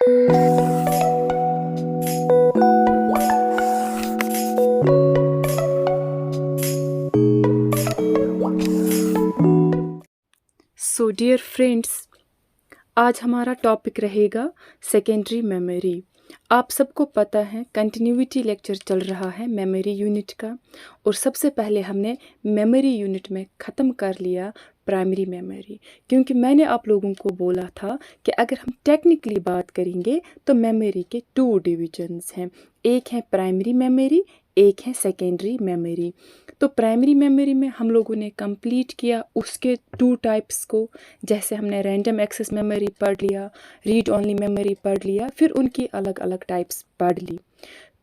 So dear friends, आज हमारा topic रहेगा सेकेंडरी मेमोरी। आप सबको पता है कंटिन्यूटी लेक्चर चल रहा है मेमोरी यूनिट का, और सबसे पहले हमने मेमोरी यूनिट में ख़त्म कर लिया प्राइमरी मेमोरी, क्योंकि मैंने आप लोगों को बोला था कि अगर हम टेक्निकली बात करेंगे तो मेमोरी के 2 डिविजन्स हैं, एक है प्राइमरी मेमोरी, एक है सेकेंडरी मेमोरी। तो प्राइमरी मेमोरी में हम लोगों ने कंप्लीट किया उसके 2 टाइप्स को, जैसे हमने रैंडम एक्सेस मेमोरी पढ़ लिया, रीड ओनली मेमोरी पढ़ लिया, फिर उनकी अलग अलग टाइप्स पढ़ ली।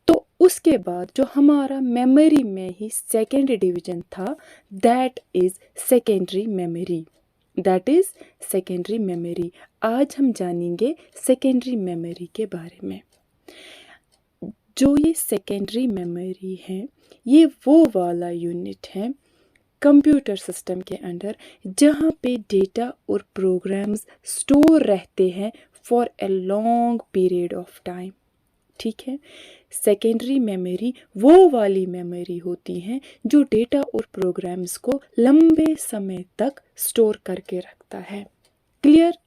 तो उसके बाद जो हमारा मेमोरी में ही सेकेंड डिवीजन था, that is secondary memory. That is secondary memory. आज हम जानेंगे सेकेंडरी मेमोरी के बारे में। जो ये सेकेंडरी मेमोरी है, ये वो वाला यूनिट है कंप्यूटर सिस्टम के अंदर जहाँ पे डेटा और प्रोग्राम्स स्टोर रहते हैं for a long period of time. ठीक है, सेकेंडरी मेमोरी वो वाली मेमोरी होती है जो डेटा और प्रोग्राम्स को लंबे समय तक स्टोर करके रखता है। क्लियर?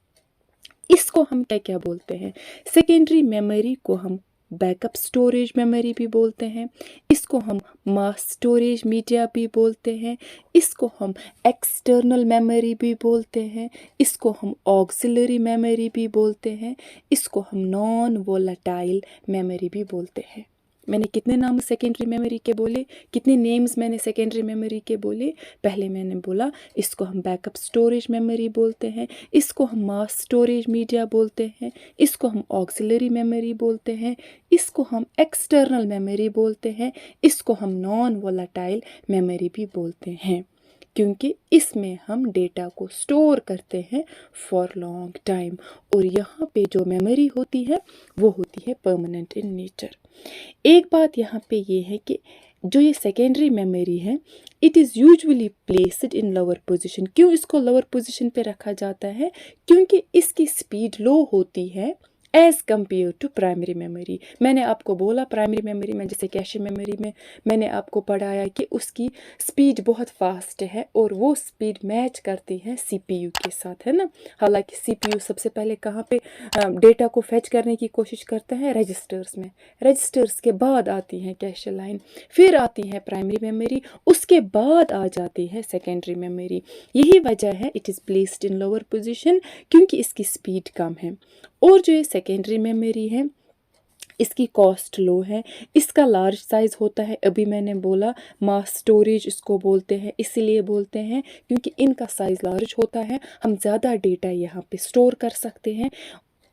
इसको हम क्या क्या बोलते हैं? सेकेंडरी मेमोरी को हम बैकअप स्टोरेज मेमोरी भी बोलते हैं, इसको हम मास स्टोरेज मीडिया भी बोलते हैं, इसको हम एक्सटर्नल मेमोरी भी बोलते हैं, इसको हम ऑक्सिलरी मेमोरी भी बोलते हैं, इसको हम नॉन वोलेटाइल मेमोरी भी बोलते हैं। मैंने कितने नाम सेकेंडरी मेमोरी के बोले, कितने नेम्स मैंने सेकेंडरी मेमोरी के बोले? पहले मैंने बोला इसको हम बैकअप स्टोरेज मेमोरी बोलते हैं, इसको हम मास स्टोरेज मीडिया बोलते हैं, इसको हम ऑक्सिलरी मेमोरी बोलते हैं, इसको हम एक्सटर्नल मेमोरी बोलते हैं, इसको हम नॉन वोलेटाइल मेमोरी भी बोलते हैं, क्योंकि इसमें हम डेटा को स्टोर करते हैं फॉर लॉन्ग टाइम। और यहाँ पे जो मेमोरी होती है वो होती है परमानेंट इन नेचर। एक बात यहाँ पे ये है कि जो ये सेकेंडरी मेमोरी है, it is usually placed in lower position. क्यों इसको लोअर पोजीशन पे रखा जाता है? क्योंकि इसकी स्पीड लो होती है as compare to primary memory. मैंने आपको बोला प्राइमरी मेमोरी में, जैसे कैशे मेमोरी में मैंने आपको पढ़ाया कि उसकी स्पीड बहुत फास्ट है और वो स्पीड मैच करती है सीपीयू के साथ, है ना। हालांकि सीपीयू सबसे पहले कहाँ पे डेटा को फेच करने की कोशिश करता है? रजिस्टर्स में। रजिस्टर्स के बाद आती है कैशे लाइन, फिर आती है प्राइमरी मेमोरी, उसके बाद आ जाती है सेकेंडरी मेमोरी। यही वजह है it is placed in lower position, क्योंकि इसकी स्पीड कम है। और जो ये सेकेंडरी मेमोरी है, इसकी कॉस्ट लो है, इसका लार्ज साइज़ होता है। अभी मैंने बोला मास स्टोरेज इसको बोलते हैं, इसीलिए बोलते हैं क्योंकि इनका साइज़ लार्ज होता है, हम ज़्यादा डेटा यहाँ पे स्टोर कर सकते हैं।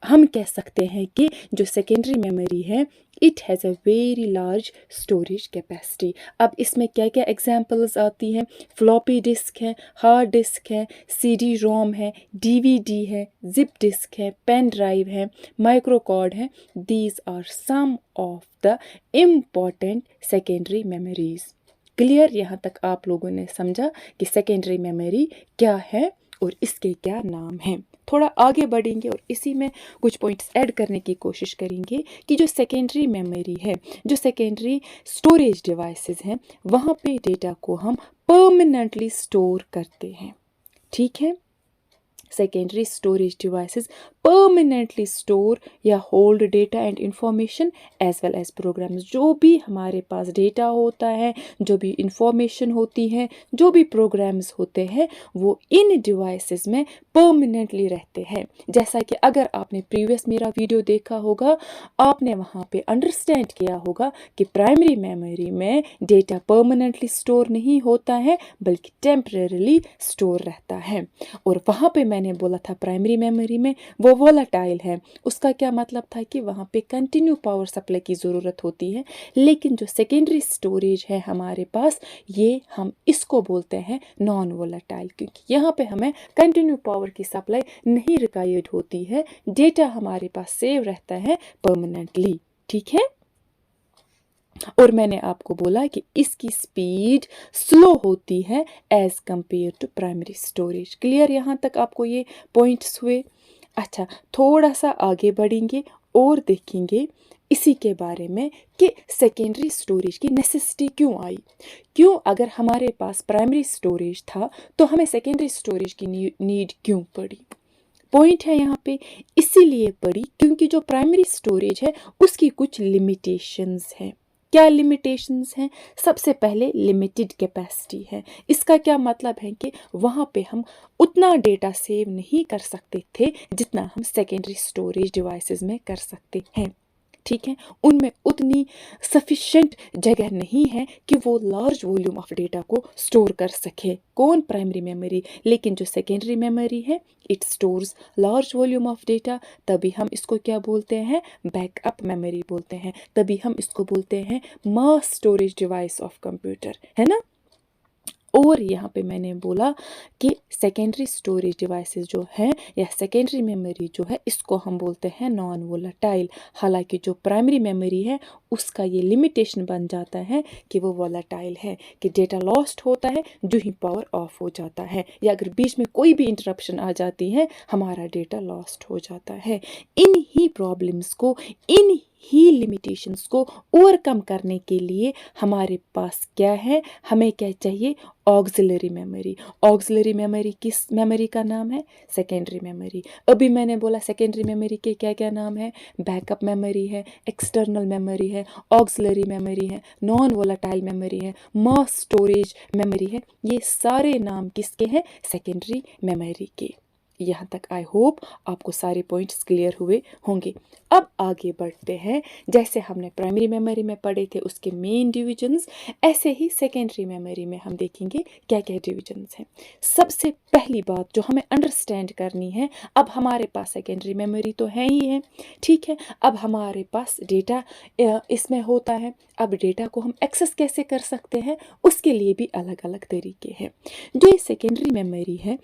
हम कह सकते हैं कि जो सेकेंडरी मेमोरी है, it has a very large storage capacity. अब इसमें क्या क्या एग्जांपल्स आती हैं? फ्लॉपी डिस्क है, हार्ड डिस्क है, सीडी रोम है, डीवीडी है, जिप डिस्क है, पेन ड्राइव है, माइक्रो कार्ड है। These are some of the important secondary memories. Clear? यहाँ तक आप लोगों ने समझा कि सेकेंडरी मेमोरी क्या है और इसके क्या नाम हैं। थोड़ा आगे बढ़ेंगे और इसी में कुछ पॉइंट्स ऐड करने की कोशिश करेंगे कि जो सेकेंडरी मेमोरी है, जो सेकेंडरी स्टोरेज डिवाइसेस हैं, वहाँ पे डेटा को हम परमानेंटली स्टोर करते हैं। ठीक है, secondary storage devices permanently store या hold data and information as well as programs. जो भी हमारे पास डेटा होता है, जो भी इंफॉर्मेशन होती है, जो भी प्रोग्राम्स होते हैं, वो इन डिवाइसेस में परमानेंटली रहते हैं। जैसा कि अगर आपने प्रीवियस मेरा वीडियो देखा होगा, आपने वहाँ पे अंडरस्टैंड किया होगा कि प्राइमरी मेमोरी में डेटा परमानेंटली स्टोर नहीं होता है बल्कि टेम्परेरीली स्टोर रहता है। और वहाँ पे मैंने बोला था प्राइमरी मेमोरी में वो वोलेटाइल है। उसका क्या मतलब था कि वहाँ पे कंटिन्यू पावर सप्लाई की ज़रूरत होती है। लेकिन जो सेकेंडरी स्टोरेज है हमारे पास, ये हम इसको बोलते हैं नॉन वोलेटाइल, क्योंकि यहाँ पे हमें कंटिन्यू पावर की सप्लाई नहीं रिक्वायर्ड होती है, डेटा हमारे पास सेव रहता है परमानेंटली। ठीक है, और मैंने आपको बोला कि इसकी स्पीड स्लो होती है as compare to primary storage. Clear? यहाँ तक आपको ये पॉइंट्स हुए। अच्छा, थोड़ा सा आगे बढ़ेंगे और देखेंगे इसी के बारे में कि सेकेंडरी स्टोरेज की नेसेसिटी क्यों आई। क्यों, अगर हमारे पास प्राइमरी स्टोरेज था तो हमें सेकेंडरी स्टोरेज की नीड क्यों पड़ी। पॉइंट है यहाँ पे इसीलिए पड़ी क्योंकि जो प्राइमरी स्टोरेज है उसकी कुछ लिमिटेशंस हैं। क्या लिमिटेशंस हैं? सबसे पहले लिमिटेड कैपेसिटी है। इसका क्या मतलब है कि वहाँ पे हम उतना डेटा सेव नहीं कर सकते थे जितना हम सेकेंडरी स्टोरेज डिवाइसेस में कर सकते हैं। ठीक है, उनमें उतनी सफिशेंट जगह नहीं है कि वो लार्ज वॉल्यूम ऑफ डेटा को स्टोर कर सके। कौन? Primary memory. लेकिन जो सेकेंडरी मेमोरी है it stores large volume of data, तभी हम इसको क्या बोलते हैं? बैकअप मेमोरी बोलते हैं। तभी हम इसको बोलते हैं mass storage device of computer, है ना। और यहाँ पे मैंने बोला कि सेकेंडरी स्टोरेज डिवाइसेस जो है या सेकेंडरी मेमोरी जो है इसको हम बोलते हैं नॉन वोलेटाइल। हालांकि जो प्राइमरी मेमोरी है उसका ये लिमिटेशन बन जाता है कि वो वोलेटाइल है, कि डेटा लॉस्ट होता है जो ही पावर ऑफ हो जाता है, या अगर बीच में कोई भी इंटरप्शन आ जाती है हमारा डेटा लॉस्ट हो जाता है। इन ही प्रॉब्लम्स को, इन ही लिमिटेशंस को ओवरकम करने के लिए हमारे पास क्या है? हमें क्या चाहिए? Auxiliary memory. ऑक्सिलरी मेमोरी किस मेमोरी का नाम है? Secondary memory. अभी मैंने बोला सेकेंडरी मेमोरी के क्या क्या नाम है? बैकअप मेमोरी है, एक्सटर्नल मेमोरी है, ऑक्सिलरी मेमोरी है, नॉन वोलेटाइल मेमोरी है, मास स्टोरेज मेमोरी है। ये सारे नाम किसके हैं? सेकेंडरी मेमोरी के। यहाँ तक आई होप आपको सारे पॉइंट्स क्लियर हुए होंगे। अब आगे बढ़ते हैं। जैसे हमने प्राइमरी मेमोरी में पढ़े थे उसके मेन डिविजन्स, ऐसे ही सेकेंडरी मेमोरी में हम देखेंगे क्या क्या डिविजन्स हैं। सबसे पहली बात जो हमें अंडरस्टैंड करनी है, अब हमारे पास सेकेंडरी मेमोरी तो है ही है, ठीक है। अब हमारे पास डेटा इसमें होता है। अब डेटा को हम एक्सेस कैसे कर सकते हैं उसके लिए भी अलग अलग तरीके हैं। जो ये सेकेंडरी मेमोरी है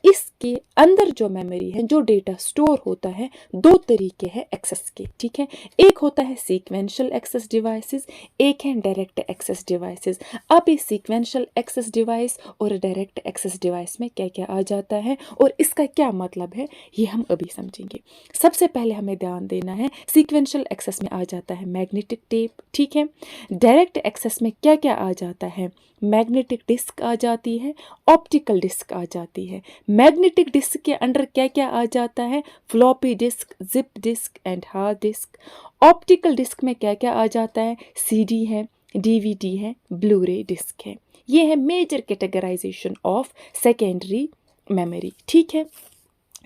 इसके अंदर जो मेमोरी है, जो डेटा स्टोर होता है, दो तरीके हैं एक्सेस के, ठीक है। एक होता है सीक्वेंशियल एक्सेस डिवाइसेस, एक है डायरेक्ट एक्सेस डिवाइसेस। अब इस सीक्वेंशियल एक्सेस डिवाइस और डायरेक्ट एक्सेस डिवाइस में क्या क्या आ जाता है और इसका क्या मतलब है ये हम अभी समझेंगे। सबसे पहले हमें ध्यान देना है सीक्वेंशियल एक्सेस में आ जाता है मैग्नेटिक टेप, ठीक है। डायरेक्ट एक्सेस में क्या क्या आ जाता है? मैग्नेटिक डिस्क आ जाती है, ऑप्टिकल डिस्क आ जाती है। मैग्नेटिक डिस्क के अंडर क्या क्या आ जाता है? Floppy disk, zip disk and hard disk. Optical disk में क्या क्या आ जाता है? सीडी है, डीवीडी है, ब्लू रे डिस्क है। ये है major categorization of secondary memory, ठीक है।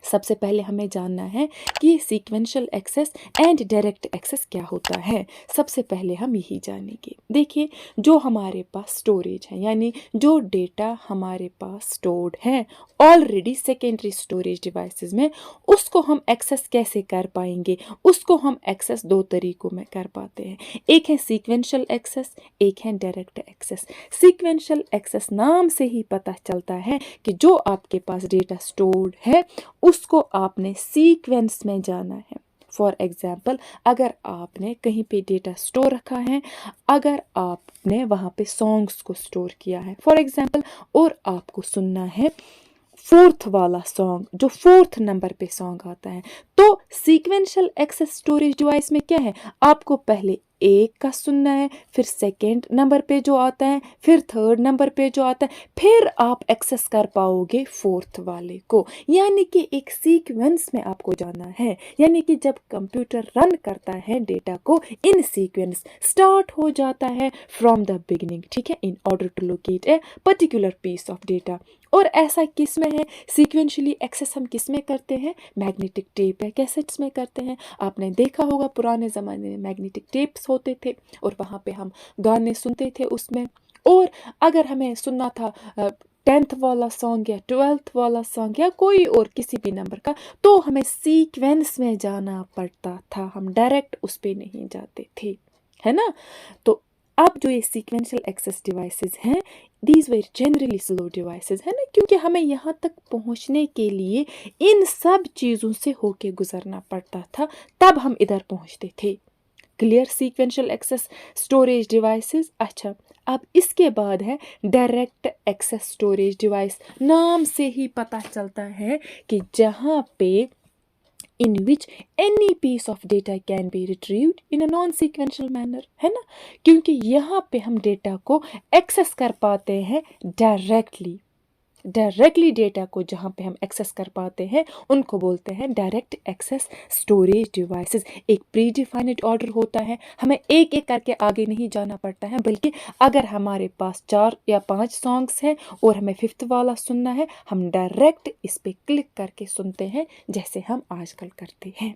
सबसे पहले हमें जानना है कि sequential access and direct access क्या होता है। सबसे पहले हम यही जानेंगे। देखिए, जो हमारे पास स्टोरेज है यानी जो डेटा हमारे पास स्टोर्ड है ऑलरेडी सेकेंडरी स्टोरेज डिवाइसेस में, उसको हम एक्सेस कैसे कर पाएंगे? उसको हम एक्सेस दो तरीकों में कर पाते हैं। एक है सीक्वेंशियल एक्सेस, एक है डायरेक्ट एक्सेस। सीक्वेंशियल एक्सेस नाम से ही पता चलता है कि जो आपके पास डेटा स्टोर्ड है उसको आपने सीक्वेंस में जाना है। फॉर एग्जाम्पल, अगर आपने कहीं पे डेटा स्टोर रखा है, अगर आपने वहाँ पे सॉन्ग्स को स्टोर किया है फॉर एग्जाम्पल, और आपको सुनना है फोर्थ वाला सॉन्ग, जो फोर्थ नंबर पे सॉन्ग आता है, तो सीक्वेंशियल एक्सेस स्टोरेज डिवाइस में क्या है? आपको पहले एक का सुनना है, फिर सेकेंड नंबर पे जो आता है, फिर थर्ड नंबर पे जो आता है, फिर आप एक्सेस कर पाओगे फोर्थ वाले को। यानी कि एक सीक्वेंस में आपको जाना है। यानी कि जब कंप्यूटर रन करता है डेटा को इन सीक्वेंस, स्टार्ट हो जाता है फ्रॉम द बिगिनिंग, ठीक है, in order to locate a particular piece of data. और ऐसा किस में है? सीक्वेंशियली एक्सेस हम किस में करते हैं? मैग्नेटिक टेप है, कैसेट्स में करते हैं। आपने देखा होगा पुराने ज़माने में मैग्नेटिक टेप्स होते थे और वहाँ पे हम गाने सुनते थे उसमें। और अगर हमें सुनना था 10th वाला सॉन्ग या 12th वाला सॉन्ग या कोई और किसी भी नंबर का, तो हमें सीक्वेंस में जाना पड़ता था, हम डायरेक्ट उस पर नहीं जाते थे, है ना। तो अब जो ये सीक्वेंशियल एक्सेस डिवाइसेस हैं, these were generally slow devices, है ना, क्योंकि हमें यहाँ तक पहुँचने के लिए इन सब चीज़ों से होके गुजरना पड़ता था, तब हम इधर पहुँचते थे। Clear? Sequential access storage devices. अच्छा, अब इसके बाद है डायरेक्ट एक्सेस स्टोरेज डिवाइस। नाम से ही पता चलता है कि जहाँ पे in which any piece of data can be retrieved in a non sequential manner, है ना, क्योंकि यहाँ पे हम डेटा को एक्सेस कर पाते हैं डायरेक्टली डेटा को जहाँ पे हम एक्सेस कर पाते हैं उनको बोलते हैं डायरेक्ट एक्सेस स्टोरेज डिवाइसेस। एक प्री डिफाइंड ऑर्डर होता है, हमें एक एक करके आगे नहीं जाना पड़ता है, बल्कि अगर हमारे पास 4 या 5 सॉन्ग्स हैं और हमें 5th वाला सुनना है, हम डायरेक्ट इस पे क्लिक करके सुनते हैं जैसे हम आजकल करते हैं।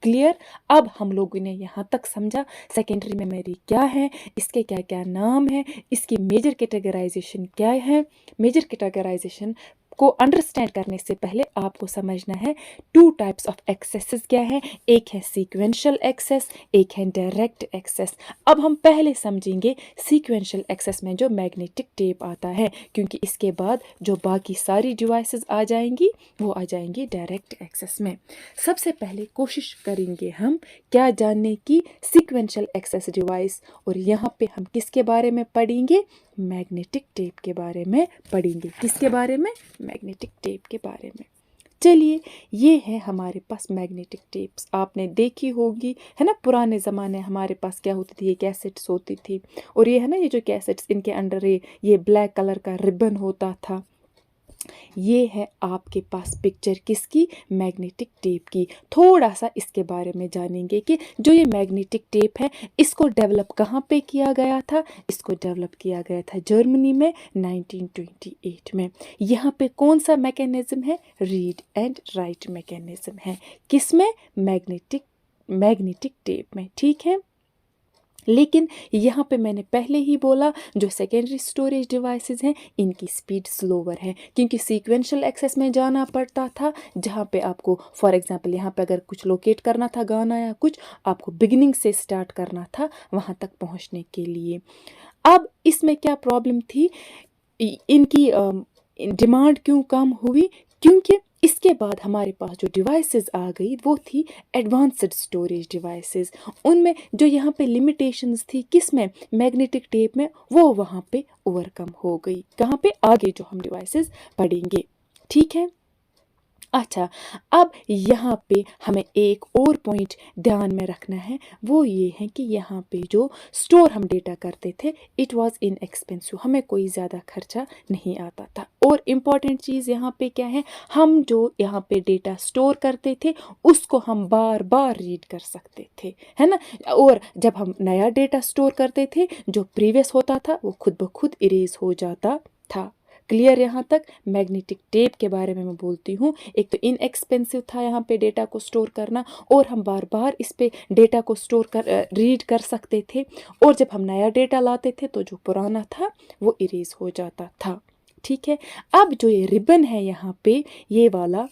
क्लियर? अब हम लोगों ने यहाँ तक समझा सेकेंडरी मेमोरी क्या है, इसके क्या क्या नाम है, इसकी मेजर कैटेगराइजेशन क्या है। मेजर कैटेगराइजेशन को अंडरस्टैंड करने से पहले आपको समझना है 2 टाइप्स ऑफ एक्सेसेस क्या है। एक है सीक्वेंशियल एक्सेस, एक है डायरेक्ट एक्सेस। अब हम पहले समझेंगे सीक्वेंशियल एक्सेस में जो मैग्नेटिक टेप आता है, क्योंकि इसके बाद जो बाकी सारी डिवाइसेस आ जाएंगी वो आ जाएंगी डायरेक्ट एक्सेस में। सबसे पहले कोशिश करेंगे हम क्या जानने की, सीक्वेंशियल एक्सेस डिवाइस, और यहाँ पे हम किसके बारे में पढ़ेंगे, मैग्नेटिक टेप के बारे में पढ़ेंगे। किसके बारे में, मैग्नेटिक टेप के बारे में। चलिए, ये है हमारे पास मैग्नेटिक टेप्स, आपने देखी होगी, है ना। पुराने ज़माने हमारे पास क्या होती थी, ये कैसेट्स होती थी, और ये है ना, ये जो कैसेट्स, इनके अंडर ये ब्लैक कलर का रिबन होता था। ये है आपके पास पिक्चर किसकी, मैग्नेटिक टेप की। थोड़ा सा इसके बारे में जानेंगे कि जो ये मैग्नेटिक टेप है इसको डेवलप कहाँ पे किया गया था। इसको डेवलप किया गया था जर्मनी में 1928 में। यहाँ पे कौन सा मैकेनिज्म है, रीड एंड राइट मैकेनिज्म है। किसमें, मैग्नेटिक टेप में, ठीक है। लेकिन यहाँ पे मैंने पहले ही बोला जो सेकेंडरी स्टोरेज डिवाइसेस हैं इनकी स्पीड स्लोवर है, क्योंकि सीक्वेंशियल एक्सेस में जाना पड़ता था, जहाँ पे आपको फॉर एग्जांपल यहाँ पे अगर कुछ लोकेट करना था गाना या कुछ, आपको बिगिनिंग से स्टार्ट करना था वहाँ तक पहुँचने के लिए। अब इसमें क्या प्रॉब्लम थी, इनकी डिमांड क्यों कम हुई, क्योंकि इसके बाद हमारे पास जो डिवाइसेस आ गई वो थी एडवांस्ड स्टोरेज डिवाइसेस। उनमें जो यहाँ पे लिमिटेशंस थी किसमें, मैग्नेटिक टेप में, वो वहाँ पे ओवरकम हो गई। कहाँ पे, आगे जो हम डिवाइसेस पढ़ेंगे, ठीक है। अच्छा, अब यहाँ पे हमें एक और पॉइंट ध्यान में रखना है, वो ये है कि यहाँ पे जो स्टोर हम डेटा करते थे इट वाज इनएक्सपेंसिव, हमें कोई ज़्यादा खर्चा नहीं आता था। और इम्पॉर्टेंट चीज़ यहाँ पे क्या है, हम जो यहाँ पे डेटा स्टोर करते थे उसको हम बार बार रीड कर सकते थे, है ना। और जब हम नया डेटा स्टोर करते थे जो प्रीवियस होता था वो खुद ब खुद इरेज हो जाता था। क्लियर यहाँ तक। मैग्नेटिक टेप के बारे में मैं बोलती हूँ, एक तो इनएक्सपेंसिव था यहाँ पे डेटा को स्टोर करना, और हम बार बार इस पे डेटा को स्टोर कर रीड कर सकते थे, और जब हम नया डेटा लाते थे तो जो पुराना था वो इरेज हो जाता था, ठीक है। अब जो ये रिबन है यहाँ पे, ये वाला,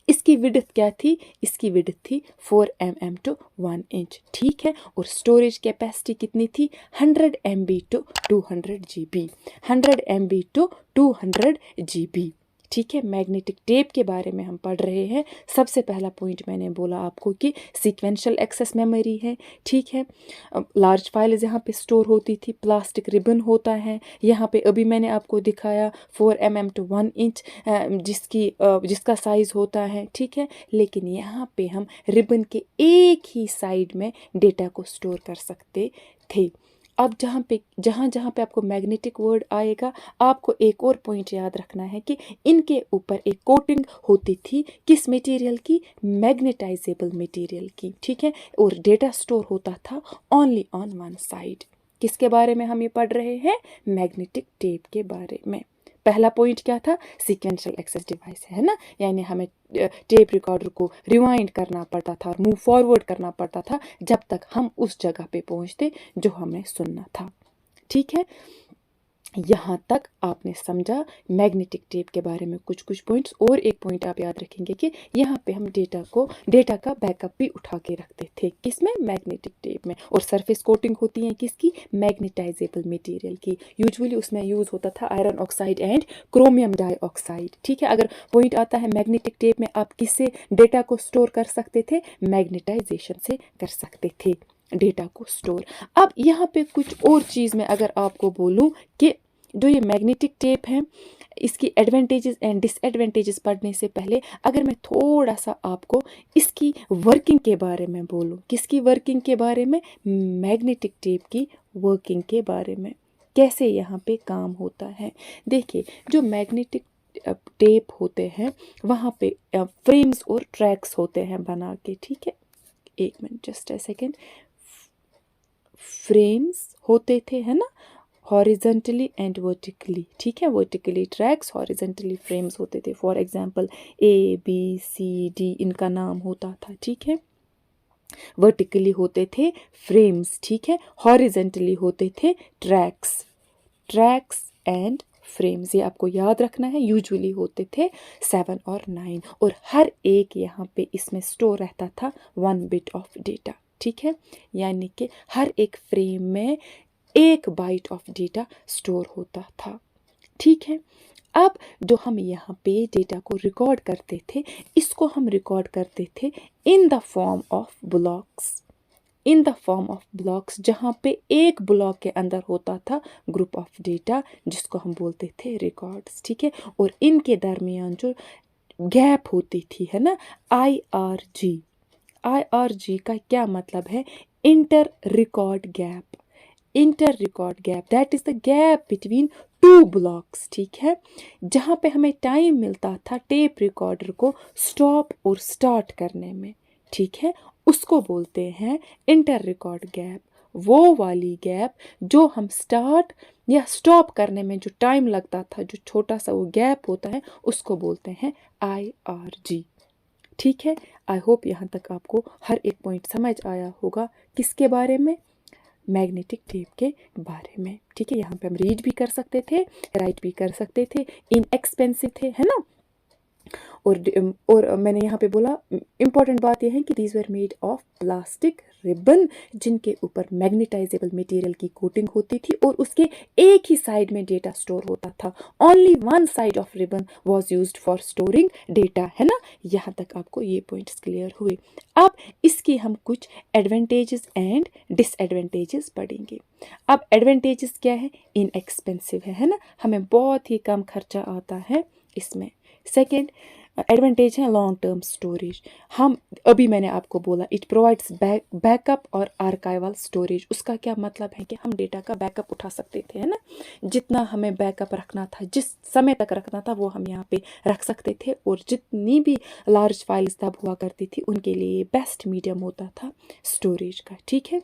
इसकी विड्थ क्या थी, इसकी विड्थ थी 4 mm to 1 inch, ठीक है। और स्टोरेज कैपेसिटी कितनी थी, 100 MB to 200 GB, 100 MB to 200 GB, ठीक है। मैग्नेटिक टेप के बारे में हम पढ़ रहे हैं। सबसे पहला पॉइंट मैंने बोला आपको कि सीक्वेंशियल एक्सेस मेमोरी है, ठीक है। लार्ज फाइल्स यहाँ पे स्टोर होती थी, प्लास्टिक रिबन होता है यहाँ पे, अभी मैंने आपको दिखाया 4 mm to 1 inch जिसका साइज़ होता है, ठीक है। लेकिन यहाँ पे हम रिबन के एक ही साइड में डेटा को स्टोर कर सकते थे। अब जहाँ जहाँ पे आपको मैग्नेटिक वर्ड आएगा, आपको एक और पॉइंट याद रखना है कि इनके ऊपर एक कोटिंग होती थी, किस मटेरियल की, मैग्नेटाइजेबल मटेरियल की, ठीक है। और डेटा स्टोर होता था ओनली ऑन वन साइड। किसके बारे में हम ये पढ़ रहे हैं, मैग्नेटिक टेप के बारे में। पहला पॉइंट क्या था, सीक्वेंशियल एक्सेस डिवाइस, है ना, यानी हमें टेप रिकॉर्डर को रिवाइंड करना पड़ता था और मूव फॉरवर्ड करना पड़ता था जब तक हम उस जगह पे पहुंचते जो हमें सुनना था, ठीक है। यहाँ तक आपने समझा मैग्नेटिक टेप के बारे में कुछ पॉइंट्स। और एक पॉइंट आप याद रखेंगे कि यहाँ पे हम डेटा का बैकअप भी उठा के रखते थे, किसमें, मैग्नेटिक टेप में। और सरफेस कोटिंग होती है किसकी, मैग्नेटाइजेबल मटेरियल की। यूजुअली उसमें यूज़ होता था iron oxide and chromium dioxide, ठीक है। अगर पॉइंट आता है मैग्नेटिक टेप में आप किससे डेटा को स्टोर कर सकते थे, मैग्नेटाइजेशन से कर सकते थे डेटा को स्टोर। अब यहाँ पे कुछ और चीज़ में अगर आपको बोलूँ कि जो ये मैग्नेटिक टेप है इसकी एडवांटेजेस एंड डिसएडवांटेजेस पढ़ने से पहले अगर मैं थोड़ा सा आपको इसकी वर्किंग के बारे में बोलूँ, किसकी वर्किंग के बारे में, मैग्नेटिक टेप की वर्किंग के बारे में, कैसे यहाँ पे काम होता है। देखिए, जो मैग्नेटिक टेप होते हैं वहाँ पे फ्रेम्स और ट्रैक्स होते हैं बना के, ठीक है। एक minute, just a second. Frames होते थे, है ना, हॉरिजेंटली एंड वर्टिकली, ठीक है। वर्टिकली ट्रैक्स, हॉरिजेंटली फ्रेम्स होते थे। फॉर एग्जांपल ABCD इनका नाम होता था, ठीक है। वर्टिकली होते थे फ्रेम्स, ठीक है। हॉरिजेंटली होते थे ट्रैक्स, ट्रैक्स एंड फ्रेम्स, ये आपको याद रखना है। यूजुअली होते थे 7 और 9 और हर एक यहाँ पे इसमें स्टोर रहता था 1 बिट ऑफ डेटा, ठीक है। यानी कि हर एक फ्रेम में 1 बाइट ऑफ डेटा स्टोर होता था, ठीक है। अब जो हम यहाँ पे डेटा को रिकॉर्ड करते थे, इसको हम रिकॉर्ड करते थे in the form of blocks, in the form of blocks, जहाँ पे एक ब्लॉक के अंदर होता था ग्रुप ऑफ डेटा जिसको हम बोलते थे रिकॉर्ड्स, ठीक है। और इनके दरमियान जो गैप होती थी, है ना, IRG, IRG का क्या मतलब है, inter record gap, inter record gap, that is the gap between 2 blocks, ठीक है। जहाँ पे हमें टाइम मिलता था टेप रिकॉर्डर को स्टॉप और स्टार्ट करने में, ठीक है, उसको बोलते हैं इंटर रिकॉर्ड गैप। वो वाली गैप जो हम स्टार्ट या स्टॉप करने में जो टाइम लगता था, जो छोटा सा वो गैप होता है, उसको बोलते हैं IRG, ठीक है। आई होप यहाँ तक आपको हर एक पॉइंट समझ आया होगा। किसके बारे में, मैग्नेटिक टेप के बारे में, ठीक है। यहाँ पे हम रीड भी कर सकते थे, राइट भी कर सकते थे, इनएक्सपेंसिव थे, है ना। और मैंने यहाँ पे बोला इम्पॉर्टेंट बात यह है कि these were made of plastic ribbon, जिनके ऊपर मैग्नेटाइजेबल मटेरियल की कोटिंग होती थी और उसके एक ही साइड में डेटा स्टोर होता था। Only 1 side of ribbon was used for storing data, है ना। यहाँ तक आपको ये पॉइंट्स क्लियर हुए। अब इसकी हम कुछ एडवांटेजेस एंड डिसएडवांटेजेस पढ़ेंगे। अब एडवांटेजेस क्या है, इनएक्सपेंसिव है ना, हमें बहुत ही कम खर्चा आता है इसमें। सेकेंड एडवांटेज है लॉन्ग टर्म स्टोरेज, हम अभी मैंने आपको बोला इट प्रोवाइड्स बैकअप और आर्काइवल स्टोरेज। उसका क्या मतलब है कि हम डेटा का बैकअप उठा सकते थे, है ना, जितना हमें बैकअप रखना था, जिस समय तक रखना था, वो हम यहाँ पे रख सकते थे। और जितनी भी लार्ज फाइल्स तब हुआ करती थी उनके लिए बेस्ट मीडियम होता था स्टोरेज का, ठीक है।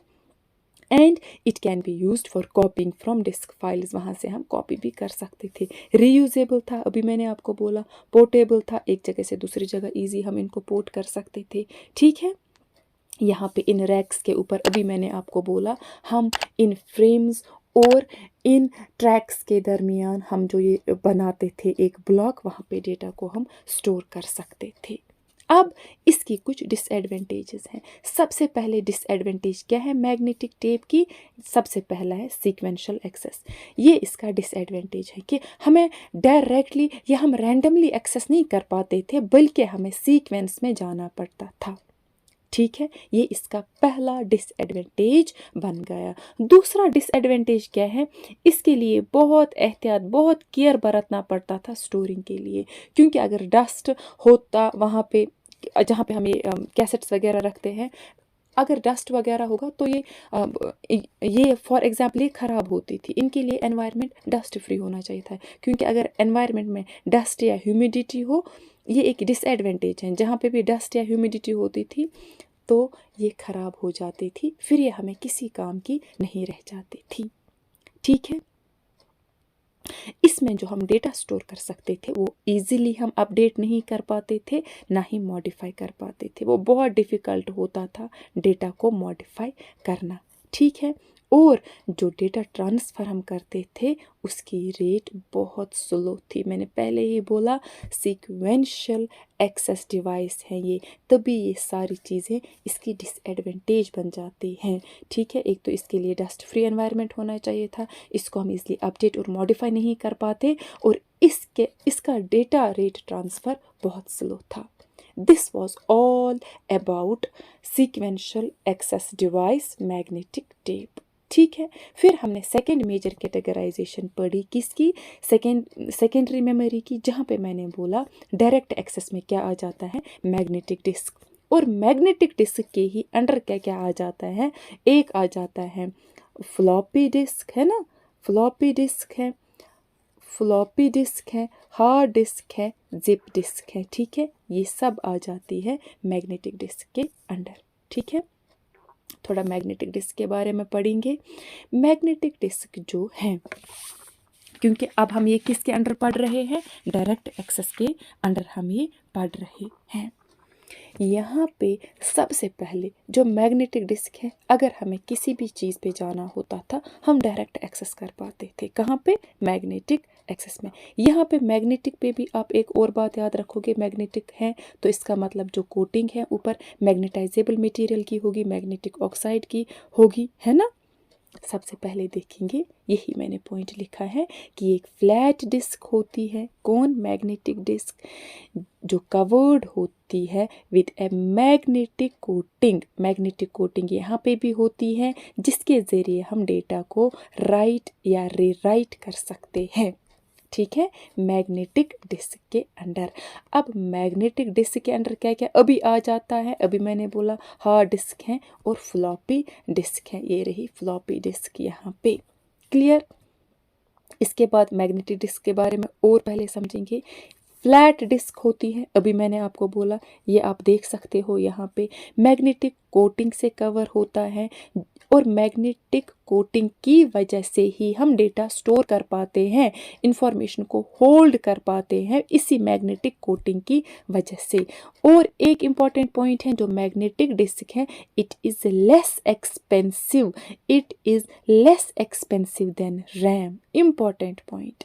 And it can be used for copying from disk files, वहाँ से हम कॉपी भी कर सकते थे। रीयूजेबल था, अभी मैंने आपको बोला। पोर्टेबल था, एक जगह से दूसरी जगह इजी हम इनको पोर्ट कर सकते थे, ठीक है। यहाँ पे इन रैक्स के ऊपर अभी मैंने आपको बोला हम इन फ्रेम्स और इन ट्रैक्स के दरमियान हम जो ये बनाते थे एक ब्लॉक, वहाँ पे डेटा को हम स्टोर कर सकते थे। अब इसकी कुछ डिसएडवांटेजेस हैं। सबसे पहले डिसएडवांटेज क्या है मैग्नेटिक टेप की, सबसे पहला है सीक्वेंशियल एक्सेस। ये इसका डिसएडवांटेज है कि हमें डायरेक्टली या हम रैंडमली एक्सेस नहीं कर पाते थे, बल्कि हमें सीक्वेंस में जाना पड़ता था, ठीक है। ये इसका पहला डिसएडवांटेज बन गया। दूसरा डिसएडवांटेज क्या है, इसके लिए बहुत एहतियात, बहुत केयर बरतना पड़ता था स्टोरिंग के लिए, क्योंकि अगर डस्ट होता वहाँ पे जहाँ पे हम ये कैसेट्स वगैरह रखते हैं, अगर डस्ट वगैरह होगा तो ये फॉर एग्जांपल ये ख़राब होती थी। इनके लिए एनवायरनमेंट डस्ट फ्री होना चाहिए था, क्योंकि अगर एनवायरनमेंट में डस्ट या ह्यूमिडिटी हो, ये एक डिसएडवांटेज है। जहाँ पे भी डस्ट या ह्यूमिडिटी होती थी तो ये ख़राब हो जाती थी, फिर ये हमें किसी काम की नहीं रह जाती थी, ठीक है। इसमें जो हम डेटा स्टोर कर सकते थे वो इजीली हम अपडेट नहीं कर पाते थे, ना ही मॉडिफाई कर पाते थे। वो बहुत डिफ़िकल्ट होता था डेटा को मॉडिफाई करना, ठीक है। और जो डेटा ट्रांसफ़र हम करते थे उसकी रेट बहुत स्लो थी। मैंने पहले ही बोला सीक्वेंशियल एक्सेस डिवाइस है ये, तभी ये सारी चीज़ें इसकी डिसएडवांटेज बन जाती हैं, ठीक है। एक तो इसके लिए डस्ट फ्री एनवायरनमेंट होना चाहिए था, इसको हम इसलिए अपडेट और मॉडिफाई नहीं कर पाते, और इसका डेटा रेट ट्रांसफ़र बहुत स्लो था। This was all about sequential access device magnetic tape, ठीक है। फिर हमने सेकंड मेजर कैटेगराइजेशन पढ़ी किसकी, सेकेंडरी मेमोरी की, जहाँ पे मैंने बोला डायरेक्ट एक्सेस में क्या आ जाता है, मैग्नेटिक डिस्क। और मैग्नेटिक डिस्क के ही अंडर क्या क्या आ जाता है, एक आ जाता है फ्लॉपी डिस्क, है ना, फ्लॉपी डिस्क है, फ्लॉपी डिस्क है, हार्ड डिस्क है, जिप डिस्क है, ठीक है। ये सब आ जाती है मैग्नेटिक डिस्क के अंडर, ठीक है। थोड़ा मैग्नेटिक डिस्क के बारे में पढ़ेंगे। मैग्नेटिक डिस्क जो है, क्योंकि अब हम ये किसके अंडर पढ़ रहे हैं, डायरेक्ट एक्सेस के अंडर हम ये पढ़ रहे हैं। यहाँ पे सबसे पहले जो मैग्नेटिक डिस्क है, अगर हमें किसी भी चीज़ पे जाना होता था हम डायरेक्ट एक्सेस कर पाते थे। कहाँ पे, मैग्नेटिक एक्सेस में। यहाँ पे मैग्नेटिक पे भी आप एक और बात याद रखोगे, मैग्नेटिक है तो इसका मतलब जो कोटिंग है ऊपर मैग्नेटाइजेबल मटेरियल की होगी, मैग्नेटिक ऑक्साइड की होगी, है ना। सबसे पहले देखेंगे, यही मैंने पॉइंट लिखा है कि एक फ्लैट डिस्क होती है, कौन, मैग्नेटिक डिस्क, जो कवर्ड होती है with a magnetic coating. Magnetic coating यहाँ पे भी होती है, जिसके ज़रिए हम डेटा को राइट या रीराइट कर सकते हैं, ठीक है, मैग्नेटिक डिस्क के अंडर। अब मैग्नेटिक डिस्क के अंडर क्या क्या अभी आ जाता है, अभी मैंने बोला हार्ड डिस्क है और फ्लॉपी डिस्क है, ये रही फ्लॉपी डिस्क यहाँ पे, क्लियर। इसके बाद मैग्नेटिक डिस्क के बारे में और पहले समझेंगे। फ्लैट डिस्क होती है, अभी मैंने आपको बोला, ये आप देख सकते हो यहाँ पे मैग्नेटिक कोटिंग से कवर होता है, और मैग्नेटिक कोटिंग की वजह से ही हम डेटा स्टोर कर पाते हैं, इंफॉर्मेशन को होल्ड कर पाते हैं, इसी मैग्नेटिक कोटिंग की वजह से। और एक इम्पॉर्टेंट पॉइंट है जो मैग्नेटिक डिस्क है, it is less expensive, it is less expensive than RAM, important point.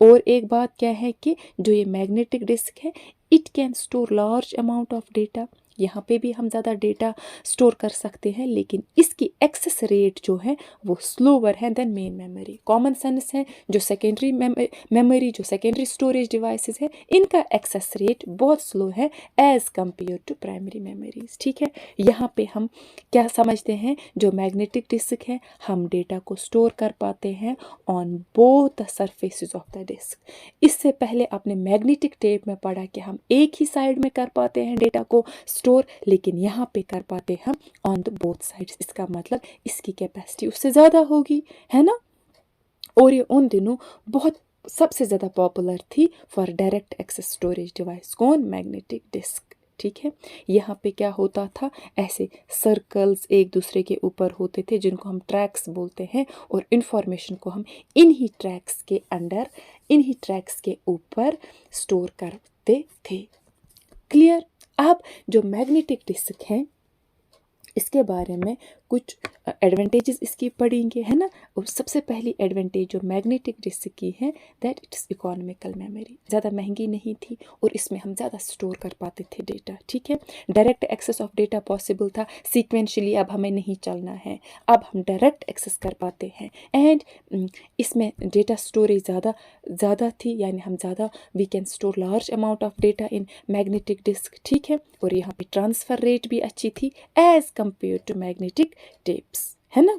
और एक बात क्या है कि जो ये मैग्नेटिक डिस्क है, it can store large amount of data, यहाँ पे भी हम ज़्यादा डेटा स्टोर कर सकते हैं, लेकिन इसकी एक्सेस रेट जो है वो स्लोवर है then main memory. Common sense है, जो सेकेंडरी मेमोरी, जो सेकेंडरी स्टोरेज डिवाइसेस है, इनका एक्सेस रेट बहुत स्लो है as compare to primary memories, ठीक है। यहाँ पे हम क्या समझते हैं, जो मैग्नेटिक डिस्क है, हम डेटा को स्टोर कर पाते हैं on both the surfaces of the disk. इससे पहले आपने मैग्नेटिक टेप में पढ़ा कि हम एक ही साइड में कर पाते हैं डेटा को स्टोर, लेकिन यहाँ पे कर पाते हम ऑन द बोथ साइड्स। इसका मतलब इसकी कैपेसिटी उससे ज़्यादा होगी, है ना। और ये उन दिनों बहुत सबसे ज़्यादा पॉपुलर थी for direct access storage device, कौन, मैग्नेटिक डिस्क, ठीक है। यहाँ पे क्या होता था, ऐसे सर्कल्स एक दूसरे के ऊपर होते थे जिनको हम ट्रैक्स बोलते हैं, और इन्फॉर्मेशन को हम इन्हीं ट्रैक्स के अंडर, इन्हीं ट्रैक्स के ऊपर स्टोर करते थे, क्लियर। अब जो मैग्नेटिक डिस्क है, इसके बारे में कुछ एडवांटेजेस इसकी पढ़ेंगे, है ना। और सबसे पहली एडवांटेज जो मैग्नेटिक डिस्क की है, दैट इट्स इकोनॉमिकल मेमोरी, ज़्यादा महंगी नहीं थी और इसमें हम ज़्यादा स्टोर कर पाते थे डेटा, ठीक है। Direct access of data possible था, सीक्वेंशली अब हमें नहीं चलना है, अब हम डायरेक्ट एक्सेस कर पाते हैं, एंड इसमें डेटा स्टोरेज ज़्यादा थी, यानी हम ज़्यादा, we can store large amount of data in magnetic disk, ठीक है। और यहाँ पे ट्रांसफ़र रेट भी अच्छी थी as compare to magnetic tapes, है ना।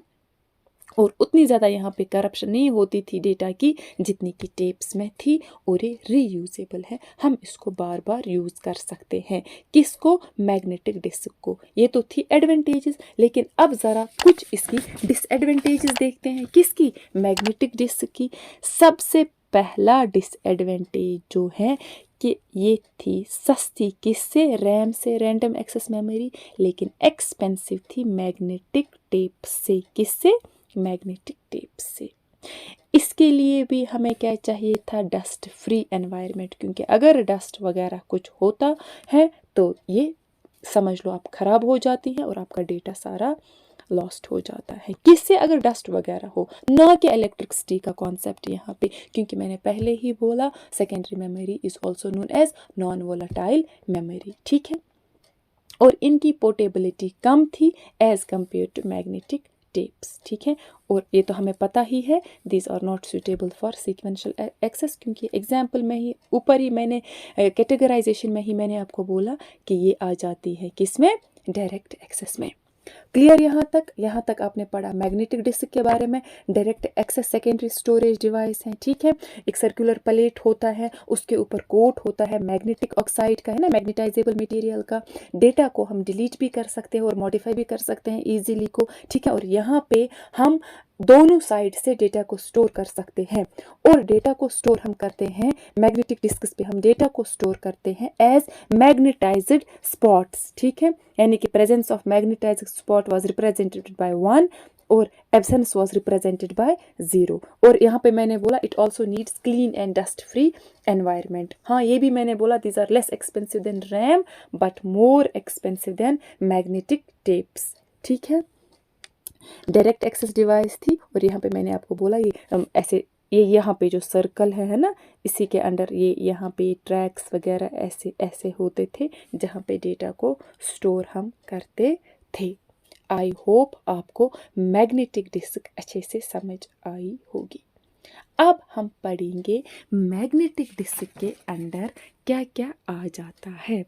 और उतनी ज़्यादा यहाँ पे करप्शन नहीं होती थी डेटा की जितनी की टेप्स में थी, और ये रीयूजेबल है, हम इसको बार बार यूज़ कर सकते हैं, किसको, मैग्नेटिक डिस्क को। ये तो थी एडवांटेजेस, लेकिन अब ज़रा कुछ इसकी डिसएडवांटेजेस देखते हैं, किसकी, मैग्नेटिक डिस्क की। सबसे पहला डिसएडवांटेज जो है कि ये थी सस्ती, किससे, रैम से, रैंडम एक्सेस मेमोरी, लेकिन एक्सपेंसिव थी मैग्नेटिक टेप से, किससे, मैग्नेटिक टेप से। इसके लिए भी हमें क्या चाहिए था, डस्ट फ्री एनवायरनमेंट, क्योंकि अगर डस्ट वगैरह कुछ होता है तो ये समझ लो आप ख़राब हो जाती है और आपका डेटा सारा लॉस्ट हो जाता है, किससे, अगर डस्ट वगैरह हो, ना कि इलेक्ट्रिसिटी का कॉन्सेप्ट यहाँ पे, क्योंकि मैंने पहले ही बोला secondary memory is also known as non volatile memory, ठीक है। और इनकी पोर्टेबिलिटी कम थी as compare to magnetic tapes, ठीक है। और ये तो हमें पता ही है, this are not suitable for sequential access, क्योंकि एग्जाम्पल में ही ऊपर ही मैंने कैटेगराइजेशन में ही मैंने आपको बोला कि ये आ जाती है किस में, डायरेक्ट एक्सेस में। क्लियर यहाँ तक आपने पढ़ा मैग्नेटिक डिस्क के बारे में। Direct access secondary storage device है, ठीक है। एक सर्कुलर प्लेट होता है, उसके ऊपर कोट होता है मैग्नेटिक ऑक्साइड का, है ना, मैग्नेटाइजेबल मटेरियल का। डेटा को हम डिलीट भी कर सकते हैं और मॉडिफाई भी कर सकते हैं इजीली को, ठीक है। और यहाँ पे हम दोनों साइड से डेटा को स्टोर कर सकते हैं। और डेटा को स्टोर हम करते हैं मैग्नेटिक डिस्क पे, हम डेटा को स्टोर करते हैं एज मैग्नेटाइज्ड स्पॉट्स, ठीक है। यानी कि presence of magnetised spot was represented by 1 और एब्सेंस वाज रिप्रेजेंटेड बाय 0। और यहाँ पे मैंने बोला it also needs clean and dust free environment. हाँ, ये भी मैंने बोला these are less expensive than RAM but more expensive than magnetic tapes, ठीक है। डायरेक्ट एक्सेस डिवाइस थी। और यहाँ पे मैंने आपको बोला ये ऐसे, ये यहाँ पे जो सर्कल है ना, इसी के अंडर ये यहाँ पे ट्रैक्स वगैरह ऐसे ऐसे होते थे जहाँ पे डेटा को स्टोर हम करते थे। आई होप आपको मैग्नेटिक डिस्क अच्छे से समझ आई होगी। अब हम पढ़ेंगे मैग्नेटिक डिस्क के अंदर क्या क्या आ जाता है।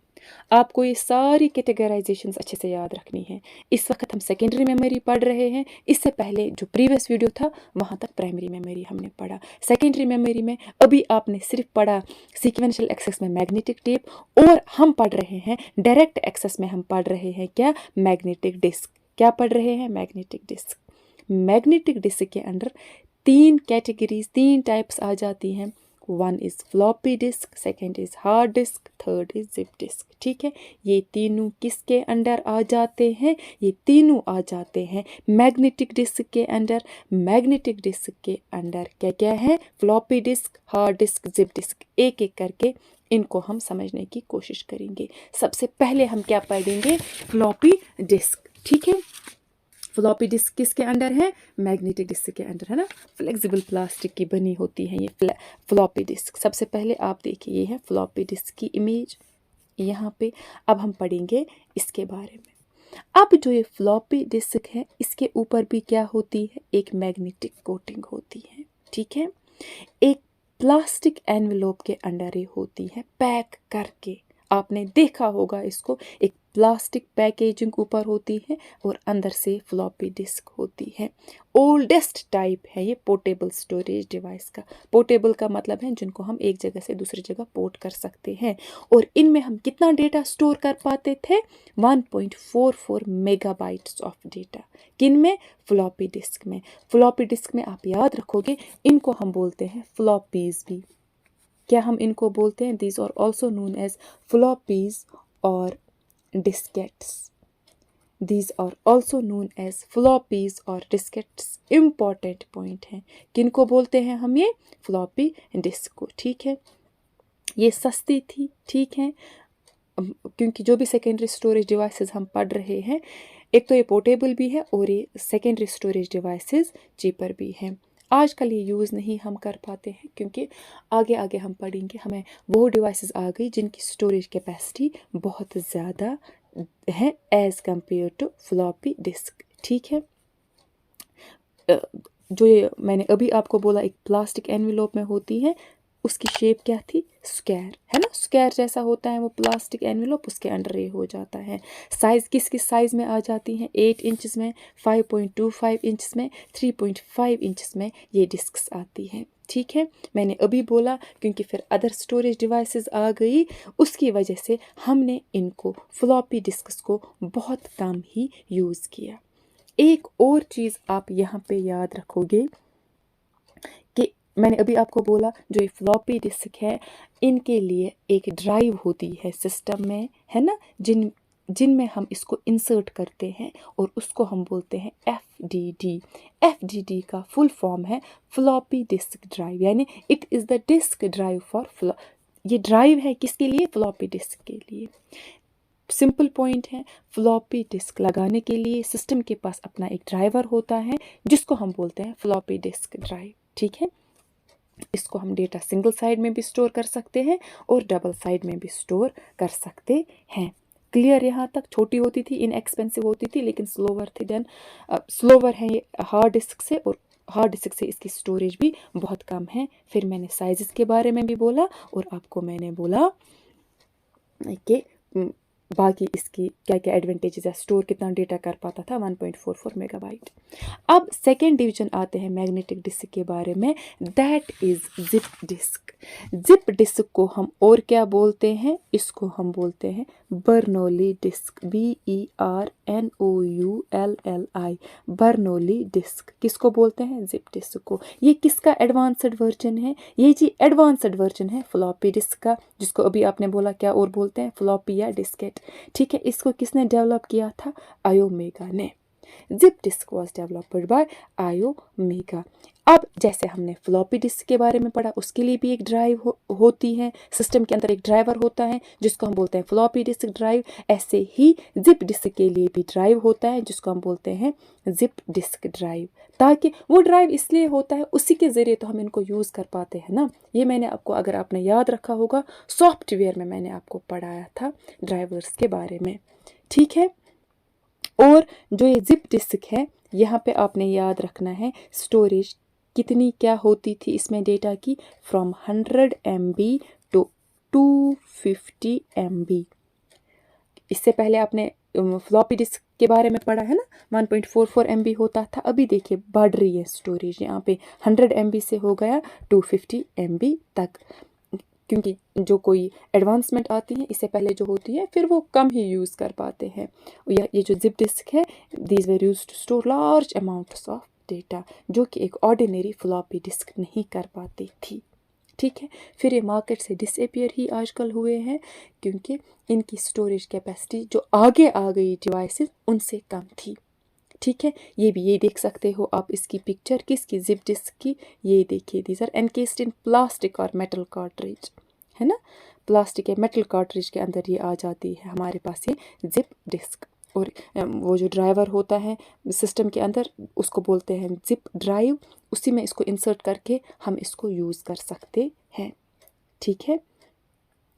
आपको ये सारी कैटेगराइजेशंस अच्छे से याद रखनी है। इस वक्त हम सेकेंडरी मेमोरी पढ़ रहे हैं। इससे पहले जो प्रीवियस वीडियो था वहाँ तक प्राइमरी मेमोरी हमने पढ़ा। सेकेंडरी मेमोरी में अभी आपने सिर्फ पढ़ा सीक्वेंशियल एक्सेस में मैग्नेटिक टेप, और हम पढ़ रहे हैं डायरेक्ट एक्सेस में हम पढ़ रहे हैं क्या, मैग्नेटिक डिस्क। क्या पढ़ रहे हैं, मैग्नेटिक डिस्क। मैग्नेटिक डिस्क के अंदर 3 कैटेगरीज, 3 टाइप्स आ जाती हैं। 1 is floppy disk, second is hard disk, third is zip disk, ठीक है। ये तीनों किसके अंडर आ जाते हैं, ये तीनों आ जाते हैं मैग्नेटिक डिस्क के अंडर। मैग्नेटिक डिस्क के अंडर क्या क्या है, floppy disc, hard disc, zip disc. एक एक करके इनको हम समझने की कोशिश करेंगे। सबसे पहले हम क्या पढ़ेंगे, फ्लॉपी डिस्क, ठीक है। फ्लॉपी डिस्क किसके अंडर है, मैग्नेटिक डिस्क के अंडर, है ना। फ्लेक्सिबल प्लास्टिक की बनी होती है ये फ्लॉपी डिस्क। सबसे पहले आप देखिए ये है फ्लॉपी डिस्क की इमेज यहाँ पे। अब हम पढ़ेंगे इसके बारे में। अब जो ये फ्लॉपी डिस्क है इसके ऊपर भी क्या होती है, एक मैग्नेटिक कोटिंग होती है, ठीक है। एक प्लास्टिक एनवेलोप के अंडर ये होती है पैक करके। आपने देखा होगा इसको, एक प्लास्टिक पैकेजिंग ऊपर होती है और अंदर से फ्लॉपी डिस्क होती है। ओल्डेस्ट टाइप है ये पोर्टेबल स्टोरेज डिवाइस का। पोर्टेबल का मतलब है जिनको हम एक जगह से दूसरी जगह पोर्ट कर सकते हैं। और इनमें हम कितना डेटा स्टोर कर पाते थे, 1.44 मेगाबाइट्स ऑफ डेटा। किन में, फ्लॉपी डिस्क में। फ्लॉपी डिस्क में आप याद रखोगे इनको हम बोलते हैं फ्लॉपीज भी। क्या हम इनको बोलते हैं, these are also known as floppies और diskettes. These are also known as floppies और diskettes. Important point है, किनको बोलते हैं हम ये, फ्लॉपी डिस्क को, ठीक है। ये सस्ती थी, ठीक है, क्योंकि जो भी सेकेंडरी स्टोरेज डिवाइसेस हम पढ़ रहे हैं, एक तो ये पोर्टेबल भी है और ये सेकेंडरी स्टोरेज डिवाइसेस चीपर भी हैं। आजकल ये यूज़ नहीं हम कर पाते हैं क्योंकि आगे आगे हम पढ़ेंगे हमें वो डिवाइसेस आ गई जिनकी स्टोरेज कैपेसिटी बहुत ज़्यादा है as compare to floppy disk, ठीक है। जो ये मैंने अभी आपको बोला एक प्लास्टिक एनवेलोप में होती है, उसकी शेप क्या थी, स्क्वायर, है ना। स्क्वायर जैसा होता है वो प्लास्टिक एनवेलोप, उसके अंडर ये हो जाता है। साइज़ किस किस साइज़ में आ जाती हैं, 8 इंचज़ में, 5.25 इंचज़ में, 3.5 इंचज़ में ये डिस्क्स आती हैं, ठीक है। मैंने अभी बोला क्योंकि फिर अदर स्टोरेज डिवाइसेस आ गई, उसकी वजह से हमने इनको फ्लॉपी डिस्क्स को बहुत कम ही यूज़ किया। एक और चीज़ आप यहाँ पे याद रखोगे कि मैंने अभी आपको बोला जो ये फ्लॉपी डिस्क है इनके लिए एक ड्राइव होती है सिस्टम में, है ना, जिनमें हम इसको इंसर्ट करते हैं और उसको हम बोलते हैं FDD। FDD का फुल फॉर्म है फ्लॉपी डिस्क ड्राइव, यानी it is the disk drive for ये ड्राइव है किसके लिए, फ्लॉपी डिस्क के लिए। सिंपल पॉइंट है, फ्लॉपी डिस्क लगाने के लिए सिस्टम के पास अपना एक ड्राइवर होता है जिसको हम बोलते हैं फ्लॉपी डिस्क ड्राइव, ठीक है। इसको हम डेटा सिंगल साइड में भी स्टोर कर सकते हैं और डबल साइड में भी स्टोर कर सकते हैं। क्लियर यहाँ तक। छोटी होती थी, इनएक्सपेंसिव होती थी, लेकिन स्लोवर है ये हार्ड डिस्क से, और हार्ड डिस्क से इसकी स्टोरेज भी बहुत कम है। फिर मैंने साइजेस के बारे में भी बोला और आपको मैंने बोला कि बाकी इसकी क्या क्या एडवांटेजेस है, स्टोर कितना डेटा कर पाता था 1.44 मेगाबाइट। अब सेकेंड डिवीजन आते हैं मैग्नेटिक डिस्क के बारे में, that is zip disk. Zip disc को हम और क्या बोलते हैं, इसको हम बोलते हैं Bernoulli disk, BERNOULLI, Bernoulli disk. किसको बोलते हैं, जिप डिस्क को। ये किसका एडवांस्ड वर्जन है, ये जी एडवांस्ड वर्जन है फ्लॉपी डिस्क का, जिसको अभी आपने बोला क्या और बोलते हैं, फ्लॉपी या डिस्केट। ठीक है, इसको किसने डेवलप किया था, आयोमेगा ने। Zip disk was developed by Iomega. अब जैसे हमने फ्लॉपी डिस्क के बारे में पढ़ा, उसके लिए भी एक ड्राइव होती है, सिस्टम के अंदर एक ड्राइवर होता है जिसको हम बोलते हैं फ्लॉपी डिस्क ड्राइव। ऐसे ही जिप डिस्क के लिए भी ड्राइव होता है जिसको हम बोलते हैं जिप डिस्क ड्राइव। ताकि वो ड्राइव इसलिए होता है, उसी के ज़रिए तो हम इनको यूज़ कर पाते हैं ना। ये मैंने आपको, अगर आपने याद रखा होगा, सॉफ्टवेयर में मैंने आपको पढ़ाया था ड्राइवर्स के बारे में। ठीक है, और जो ये जिप डिस्क है, यहाँ पे आपने याद रखना है स्टोरेज कितनी क्या होती थी इसमें डेटा की, फ्रॉम 100 MB टू 250 MB। इससे पहले आपने फ्लॉपी डिस्क के बारे में पढ़ा है ना, 1.44 MB होता था। अभी देखिए बढ़ रही है स्टोरेज, यहाँ पे 100 MB से हो गया 250 MB तक, क्योंकि जो कोई एडवांसमेंट आती है इससे पहले जो होती है फिर वो कम ही यूज़ कर पाते हैं। ये जो जिप डिस्क है, these were used to store large amounts of data, जो कि एक ऑर्डिनरी फ्लॉपी डिस्क नहीं कर पाती थी। ठीक है, फिर ये मार्केट से डिसअपियर ही आजकल हुए हैं, क्योंकि इनकी स्टोरेज कैपेसिटी जो आगे आ गई डिवाइसेस उनसे कम थी। ठीक है, ये देख सकते हो आप इसकी पिक्चर, किसकी, जिप डिस्क की। ये देखिए, these are encased in plastic और मेटल कार्ट्रिज, है ना, प्लास्टिक या मेटल कार्ट्रिज के अंदर ये आ जाती है हमारे पास ये जिप डिस्क। और वो जो ड्राइवर होता है सिस्टम के अंदर, उसको बोलते हैं जिप ड्राइव, उसी में इसको इंसर्ट करके हम इसको यूज़ कर सकते हैं। ठीक है,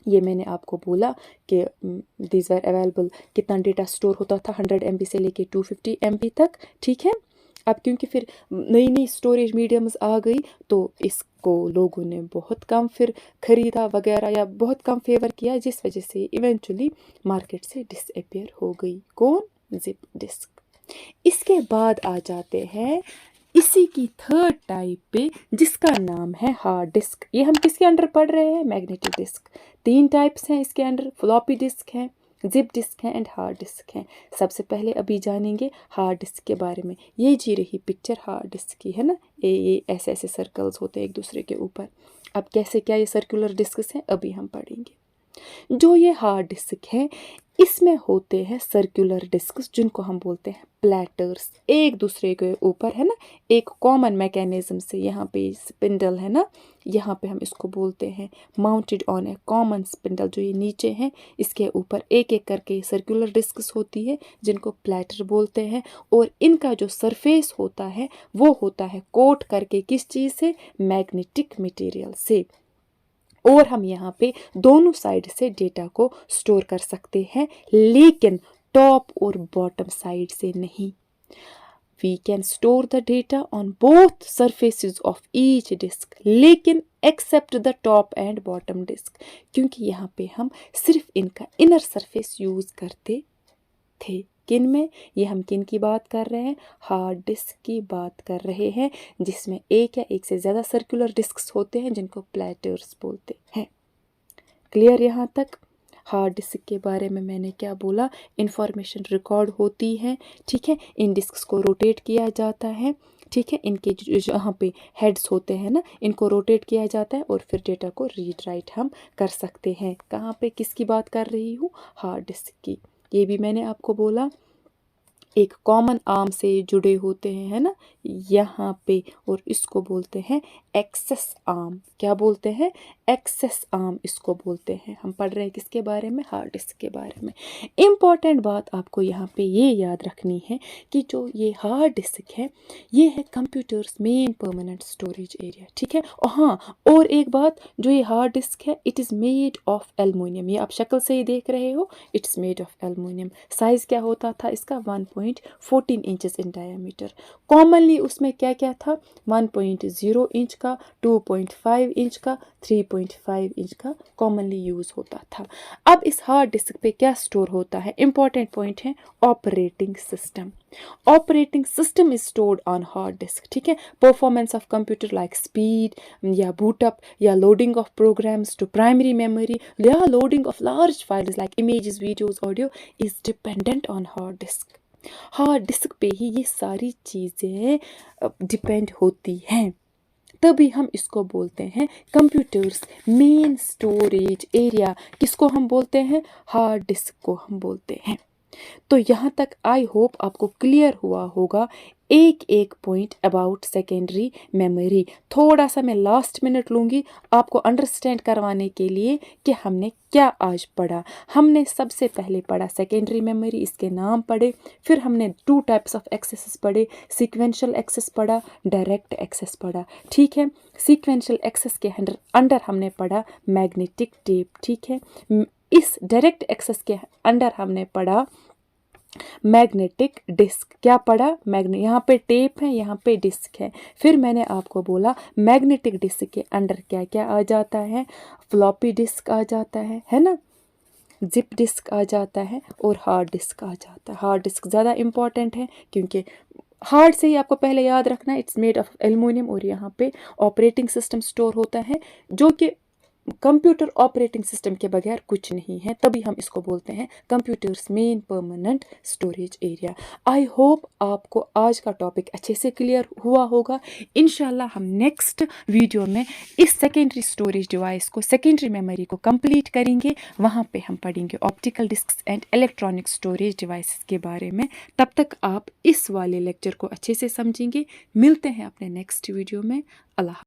ये मैंने आपको बोला कि दीज वर अवेलेबल, कितना डेटा स्टोर होता था 100 MB से लेके 250 MB तक। ठीक है, अब क्योंकि फिर नई नई स्टोरेज मीडियम्स आ गई तो इसको लोगों ने बहुत कम फिर ख़रीदा वगैरह, या बहुत कम फेवर किया, जिस वजह से इवेंचुअली मार्केट से डिसअपियर हो गई। कौन, जिप डिस्क। इसके बाद आ जाते हैं इसी की थर्ड टाइप पे, जिसका नाम है हार्ड डिस्क। ये हम किसके अंडर पढ़ रहे हैं, मैग्नेटिक डिस्क। 3 टाइप्स हैं इसके अंडर, फ्लॉपी डिस्क है, जिप डिस्क है एंड हार्ड डिस्क है। सबसे पहले अभी जानेंगे हार्ड डिस्क के बारे में। ये जी रही पिक्चर हार्ड डिस्क की, है ना, ये ऐसे ऐसे सर्कल्स होते हैं एक दूसरे के ऊपर। अब कैसे क्या ये सर्कुलर डिस्क हैं अभी हम पढ़ेंगे। जो ये हार्ड डिस्क है, इसमें होते हैं सर्कुलर डिस्क्स, जिनको हम बोलते हैं प्लेटर्स, एक दूसरे के ऊपर, है ना, एक कॉमन मैकेनिज्म से। यहाँ पे स्पिंडल है ना, यहाँ पे हम इसको बोलते हैं mounted on A common spindle. जो ये नीचे हैं इसके ऊपर एक एक करके सर्कुलर डिस्क्स होती है, जिनको प्लेटर बोलते हैं। और इनका जो सरफेस होता है वो होता है कोट करके किस चीज़ से, मैग्नेटिक मटेरियल से। और हम यहाँ पे दोनों साइड से डेटा को स्टोर कर सकते हैं, लेकिन टॉप और बॉटम साइड से नहीं। We can store the data on both surfaces of each disk, लेकिन except the top and bottom disk, क्योंकि यहाँ पे हम सिर्फ इनका इनर सरफेस यूज़ करते थे। किन में, ये हम किन की बात कर रहे हैं, हार्ड डिस्क की बात कर रहे हैं, जिसमें एक या एक से ज़्यादा सर्कुलर डिस्क्स होते हैं, जिनको प्लेटर्स बोलते हैं। क्लियर यहाँ तक। हार्ड डिस्क के बारे में मैंने क्या बोला, इंफॉर्मेशन रिकॉर्ड होती है। ठीक है, इन डिस्क्स को रोटेट किया जाता है। ठीक है, इनके जहाँ पे हेड्स होते हैं ना, इनको रोटेट किया जाता है और फिर डेटा को रीड राइट हम कर सकते हैं। कहाँ पे किसकी बात कर रही हूँ, हार्ड डिस्क की। ये भी मैंने आपको बोला एक कॉमन आर्म से जुड़े होते हैं, है ना, यहाँ पे, और इसको बोलते हैं एक्सेस आर्म। क्या बोलते हैं, एक्सेस आर्म इसको बोलते हैं। हम पढ़ रहे हैं किसके बारे में, हार्ड डिस्क के बारे में। इम्पॉर्टेंट बात आपको यहाँ पे ये याद रखनी है कि जो ये हार्ड डिस्क है, ये है computers main permanent storage area. ठीक है, और हाँ, और एक बात, जो ये हार्ड डिस्क है, it is made of aluminium. ये आप शक्ल से ही देख रहे हो, it's made of aluminium. Size क्या होता था इसका, 1.14 इंचेस इन डायमीटर। कॉमनली उसमें क्या क्या था, 1.0 इंच का, 2.5 इंच का, 3.5 इंच का कॉमनली यूज़ होता था। अब इस हार्ड डिस्क पे क्या स्टोर होता है? इंपॉर्टेंट पॉइंट है operating system. Operating system is stored on hard disk, ठीक है। Performance of computer like speed या बूटअप या loading of programs to primary memory या loading of large files like images, videos, audio is dependent on hard disk. Hard disk पे ही ये सारी चीज़ें डिपेंड होती हैं, तभी हम इसको बोलते हैं कंप्यूटर्स मेन स्टोरेज एरिया। किसको हम बोलते हैं? हार्ड डिस्क को हम बोलते हैं। तो यहाँ तक आई होप आपको क्लियर हुआ होगा एक एक पॉइंट अबाउट सेकेंडरी मेमोरी। थोड़ा सा मैं लास्ट मिनट लूँगी आपको अंडरस्टैंड करवाने के लिए कि हमने क्या आज पढ़ा। हमने सबसे पहले पढ़ा सेकेंडरी मेमोरी, इसके नाम पढ़े, फिर हमने 2 टाइप्स ऑफ एक्सेस पढ़े, सीक्वेंशियल एक्सेस पढ़ा, डायरेक्ट एक्सेस पढ़ा, ठीक है। सीक्वेंशियल एक्सेस के अंडर हमने पढ़ा मैग्नेटिक टेप, ठीक है। इस डायरेक्ट एक्सेस के अंडर हमने पढ़ा मैग्नेटिक डिस्क। क्या पढ़ा? यहाँ पे टेप है, यहाँ पे डिस्क है। फिर मैंने आपको बोला मैग्नेटिक डिस्क के अंडर क्या क्या आ जाता है? फ्लॉपी डिस्क आ जाता है ना, जिप डिस्क आ जाता है और हार्ड डिस्क आ जाता है। हार्ड डिस्क ज़्यादा इंपॉर्टेंट है क्योंकि हार्ड से ही आपको पहले याद रखना है इट्स मेड ऑफ एल्युमिनियम, और यहाँ पे ऑपरेटिंग सिस्टम स्टोर होता है जो कि कंप्यूटर ऑपरेटिंग सिस्टम के बगैर कुछ नहीं है, तभी हम इसको बोलते हैं computers main permanent storage area. I hope आपको आज का टॉपिक अच्छे से क्लियर हुआ होगा। इंशाल्लाह हम नेक्स्ट वीडियो में इस सेकेंडरी स्टोरेज डिवाइस को, सेकेंडरी मेमोरी को कंप्लीट करेंगे। वहाँ पे हम पढ़ेंगे optical disks and electronic storage devices के बारे में। तब तक आप इस वाले लेक्चर को अच्छे से समझेंगे। मिलते हैं अपने नेक्स्ट वीडियो में। अल्लाह।